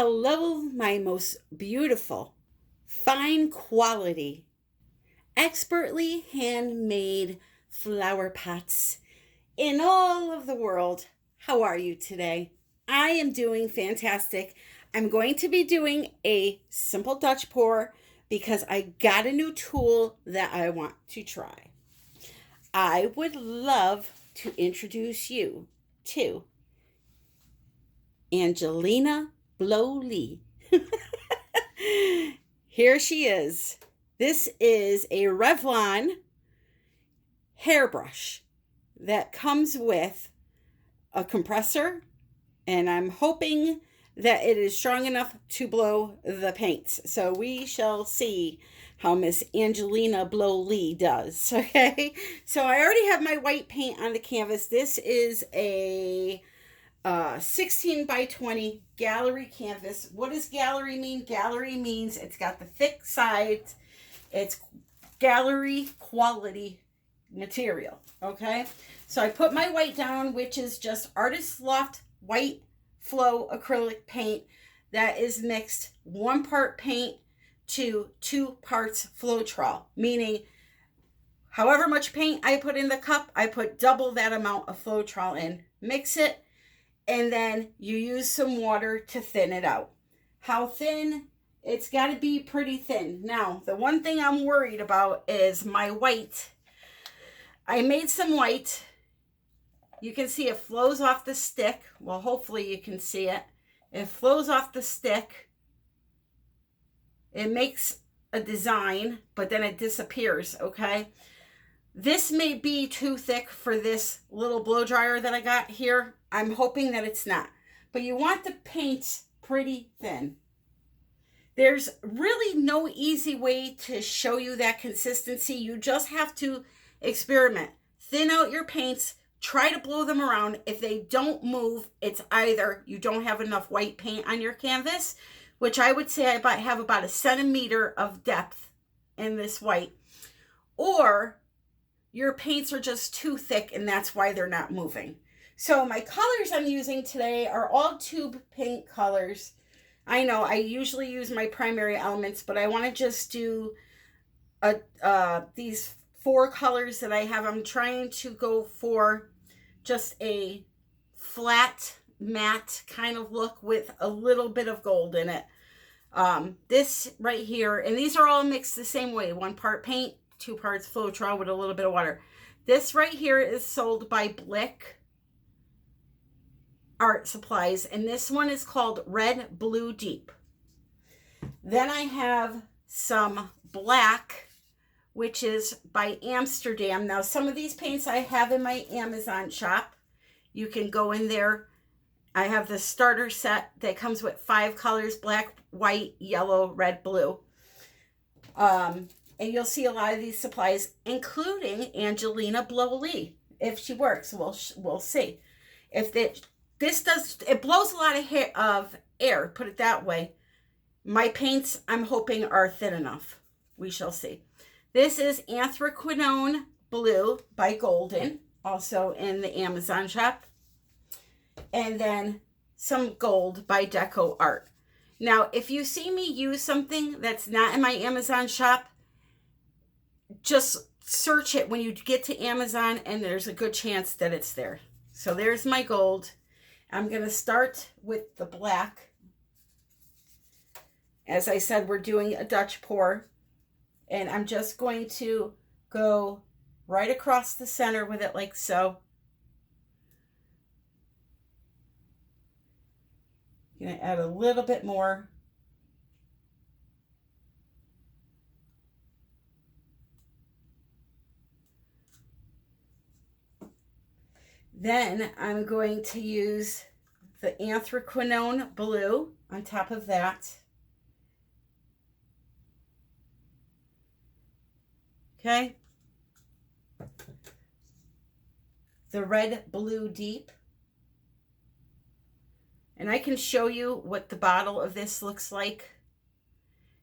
Hello, my most beautiful, fine quality, expertly handmade flower pots in all of the world. How are you today? I am doing fantastic. I'm going to be doing a simple Dutch pour because I got a new tool that I want to try. I would love to introduce you to Angelina Blo-Lee. Here she is. This is a Revlon hairbrush that comes with a compressor, and I'm hoping that it is strong enough to blow the paints. So we shall see how Miss Angelina Blo-Lee does. Okay, so I already have my white paint on the canvas. This is a 16 by 20 gallery canvas. What does gallery mean? Gallery means it's got the thick sides. It's gallery quality material. Okay, so I put my white down, which is just Artist Loft white flow acrylic paint that is mixed 1 part paint to 2 parts Floetrol, meaning however much paint I put in the cup, I put double that amount of Floetrol in. Mix it, and then you use some water to thin it out. How thin? It's got to be pretty thin. Now, the one thing I'm worried about is my white. I made some white. You can see it flows off the stick. Well, hopefully you can see it. It flows off the stick. It makes a design, but then it disappears, okay? This may be too thick for this little blow dryer that I got here. I'm hoping that it's not. But you want the paint pretty thin. There's really no easy way to show you that consistency. You just have to experiment. Thin out your paints. Try to blow them around. If they don't move, it's either you don't have enough white paint on your canvas, which I would say I have about 1 centimeter of depth in this white, or your paints are just too thick and that's why they're not moving. So my colors I'm using today are all tube paint colors. I know I usually use my primary elements, but I want to just do these 4 colors that I have. I'm trying to go for just a flat matte kind of look with a little bit of gold in it. This right here, and these are all mixed the same way. 1 part paint, 2 parts Floetrol with a little bit of water. This right here is sold by Blick Art Supplies, and this one is called Red Blue Deep. Then I have some black, which is by Amsterdam. Now, some of these paints I have in my Amazon shop. You can go in there. I have the starter set that comes with 5 colors: black, white, yellow, red, blue. And you'll see a lot of these supplies, including Angelina Blo-Lee. If she works, we'll see. If it blows a lot of air, put it that way. My paints, I'm hoping, are thin enough. We shall see. This is Anthraquinone Blue by Golden, also in the Amazon shop. And then some gold by Deco Art. Now, if you see me use something that's not in my Amazon shop, just search it when you get to Amazon, and there's a good chance that it's there. So there's my gold. I'm going to start with the black. As I said, we're doing a Dutch pour. And I'm just going to go right across the center with it like so. I'm going to add a little bit more. Then I'm going to use the Anthraquinone Blue on top of that. Okay. The Red Blue Deep. And I can show you what the bottle of this looks like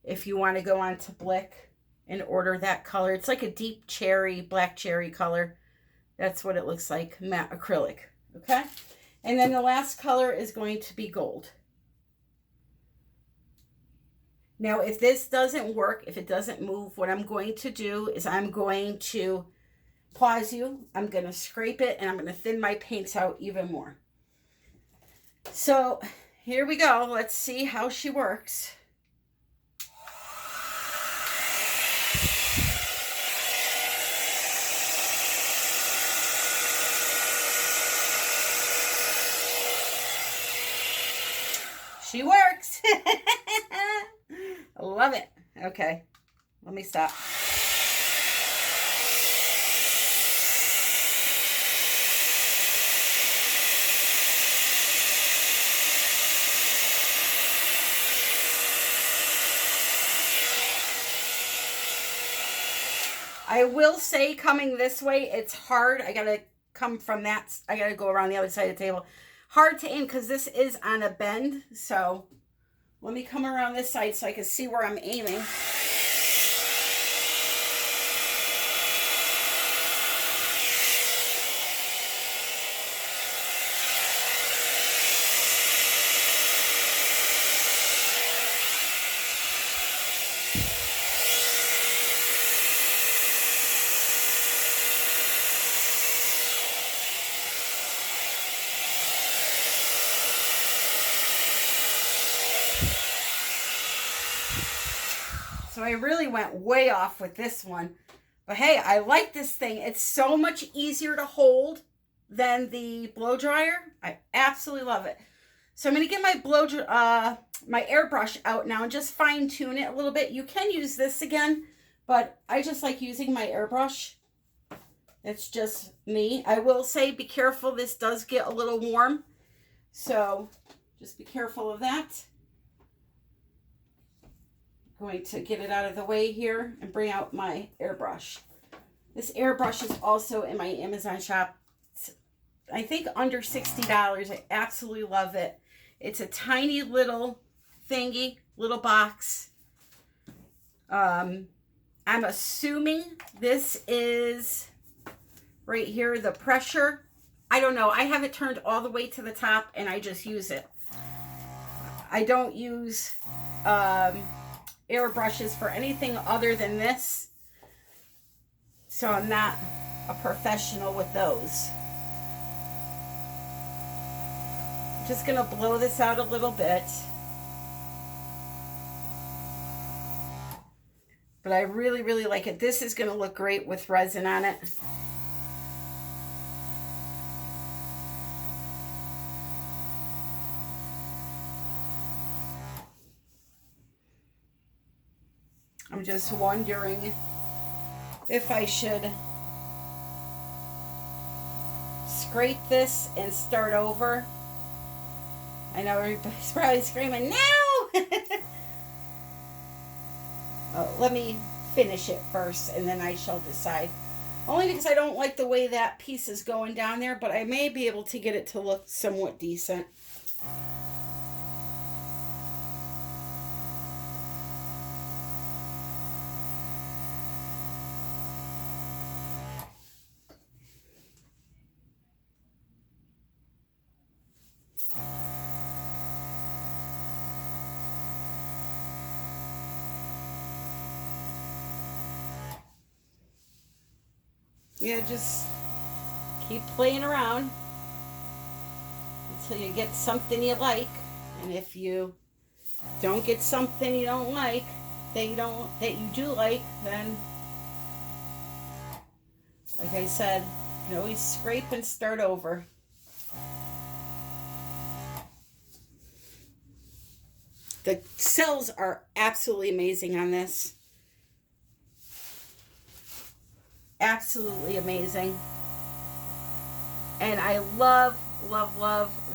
if you want to go on to Blick and order that color. It's like a deep cherry, black cherry color. That's what it looks like, matte acrylic, okay? And then the last color is going to be gold. Now, if this doesn't work, if it doesn't move, what I'm going to do is I'm going to pause you. I'm going to scrape it, and I'm going to thin my paints out even more. So here we go. Let's see how she works. She works. I love it. Okay, let me stop. I will say, coming this way, it's hard. I gotta come from that. I gotta go around the other side of the table. Hard to aim because this is on a bend. So let me come around this side so I can see where I'm aiming. So I really went way off with this one. But hey, I like this thing. It's so much easier to hold than the blow dryer. I absolutely love it. So I'm going to get my my airbrush out now and just fine tune it a little bit. You can use this again, but I just like using my airbrush. It's just me. I will say be careful. This does get a little warm. So just be careful of that. Going to get it out of the way here and bring out my airbrush. This airbrush is also in my Amazon shop. It's, I think, under $60. I absolutely love it. It's a tiny little thingy, little box. I'm assuming this is right here, the pressure. I don't know. I have it turned all the way to the top and I just use it. I don't use airbrushes for anything other than this, so I'm not a professional with those. I'm just gonna blow this out a little bit, but I really like it. This is gonna look great with resin on it. I'm just wondering if I should scrape this and start over. I know everybody's probably screaming, no! Let me finish it first and then I shall decide. Only because I don't like the way that piece is going down there, but I may be able to get it to look somewhat decent. Yeah, just keep playing around until you get something you like. And if you don't get something you don't like, that you do like, then like I said, you can always scrape and start over. The cells are absolutely amazing on this. Absolutely amazing. And I love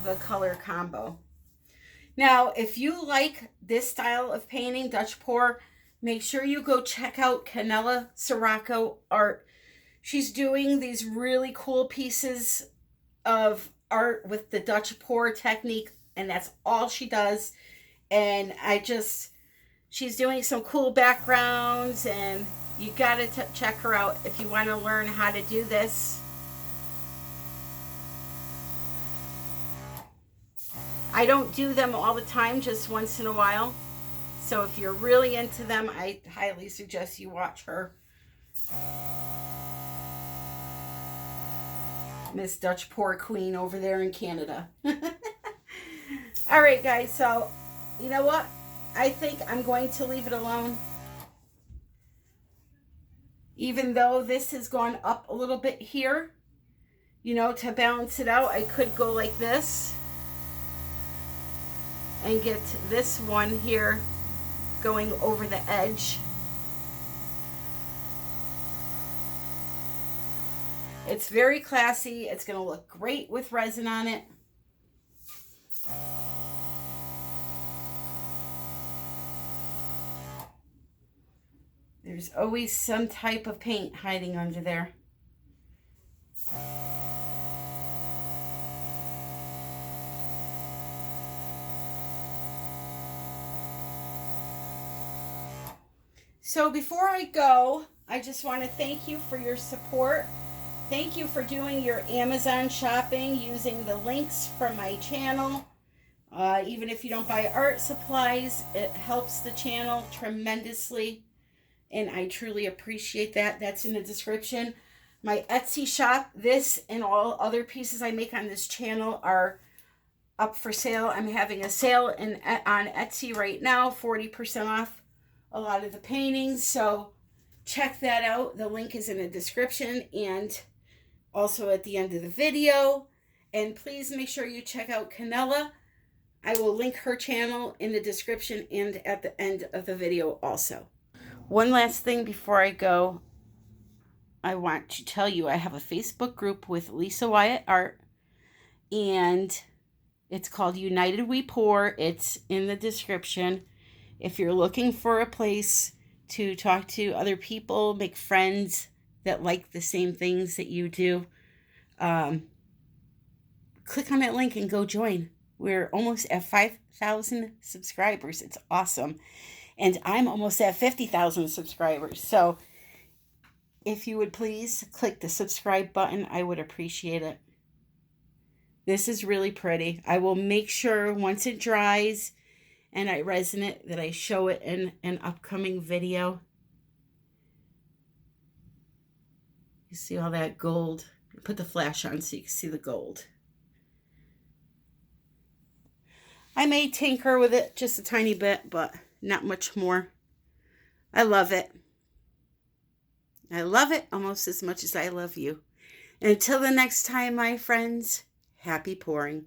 the color combo. Now, if you like this style of painting, Dutch pour, make sure you go check out Canella Sirocco art. She's doing these really cool pieces of art with the Dutch pour technique, and that's all she does. And she's doing some cool backgrounds, and you gotta check her out if you want to learn how to do this. I don't do them all the time, just once in a while. So if you're really into them, I highly suggest you watch her. Miss Dutch Pour Queen over there in Canada. All right, guys. So, you know what? I think I'm going to leave it alone. Even though this has gone up a little bit here, you know, to balance it out, I could go like this and get this one here going over the edge. It's very classy. It's going to look great with resin on it. There's always some type of paint hiding under there. So before I go, I just want to thank you for your support. Thank you for doing your Amazon shopping using the links from my channel. Even if you don't buy art supplies, it helps the channel tremendously. And I truly appreciate that. That's in the description. My Etsy shop, this and all other pieces I make on this channel are up for sale. I'm having a sale on Etsy right now, 40% off a lot of the paintings. So check that out. The link is in the description and also at the end of the video. And please make sure you check out Canella. I will link her channel in the description and at the end of the video also. One last thing before I go, I want to tell you I have a Facebook group with Lisa Wyatt Art, and it's called United We Pour. It's in the description. If you're looking for a place to talk to other people, make friends that like the same things that you do, click on that link and go join. We're almost at 5,000 subscribers. It's awesome. And I'm almost at 50,000 subscribers. So if you would please click the subscribe button, I would appreciate it. This is really pretty. I will make sure once it dries and I resin it that I show it in an upcoming video. You see all that gold? Put the flash on so you can see the gold. I may tinker with it just a tiny bit, but not much more. I love it. I love it almost as much as I love you. And until the next time, my friends, happy pouring.